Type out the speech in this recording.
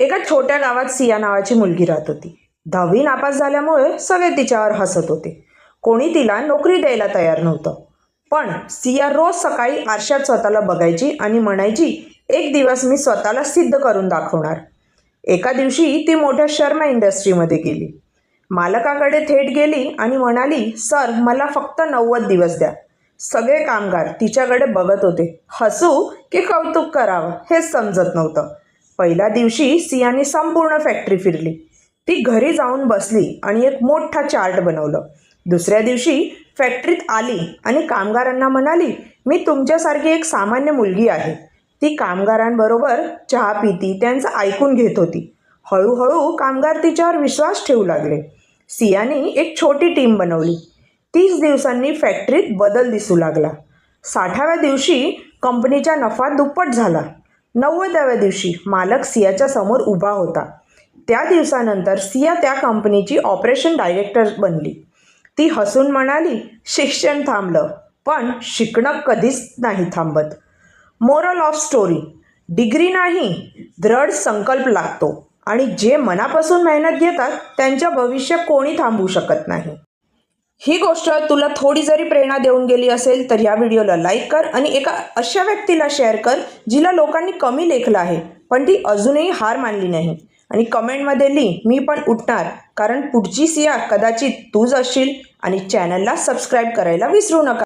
एका छोट्या गावात सिया नावाची मुलगी राहत होती. 10वी नापास झाल्यामुळे सगळे तिच्यावर हसत होते. कोणी तिला नोकरी द्यायला तयार नव्हतं. पण सिया रोज सकाळी आरशात स्वतःला बघायची आणि म्हणायची, एक दिवस मी स्वतःला सिद्ध करून दाखवणार. एका दिवशी ती मोठ्या शर्मा इंडस्ट्रीमध्ये गेली. मालकाकडे थेट गेली आणि म्हणाली, सर मला फक्त 90 दिवस द्या. सगळे कामगार तिच्याकडे बघत होते. हसू की कौतुक करावं हेच समजत नव्हतं. पहिल्या दिवशी सियाने संपूर्ण फॅक्टरी फिरली. ती घरी जाऊन बसली आणि एक मोठा चार्ट बनवलं. दुसऱ्या दिवशी फॅक्टरीत आली आणि कामगारांना म्हणाली, मी तुमच्यासारखी एक सामान्य मुलगी आहे. ती कामगारांबरोबर चहा पिती, त्यांचं ऐकून घेत होती. हळूहळू कामगार तिच्यावर विश्वास ठेवू लागले. सियाने एक छोटी टीम बनवली. 30 दिवसांनी फॅक्टरीत बदल दिसू लागला. 60व्या दिवशी कंपनीचा नफा दुप्पट झाला. 90व्या दिवशी मालक सियाच्या समोर उभा होता. त्या दिवसानंतर सिया त्या कंपनीची ऑपरेशन डायरेक्टर बनली. ती हसून म्हणाली, शिक्षण थांबलं, पण शिकणं कधीच नाही थांबत. मोरल ऑफ स्टोरी, डिग्री नाही, दृढ संकल्प लागतो आणि जे मनापासून मेहनत घेतात त्यांच्या भविष्य कोणी थांबवू शकत नाही. ही गोष्ट तुला थोडी जरी प्रेरणा देऊन गेली असेल तर या व्हिडिओला लाईक कर आणि एका अशा व्यक्तीला शेअर कर जिला लोकांनी कमी लेखलं आहे पण ती अजूनही हार मानली नाही. आणि कमेंटमध्ये लिही, मी पण उठणार, कारण पुढची सिया कदाचित तूच असशील. आणि चॅनलला सबस्क्राईब करायला विसरू नका.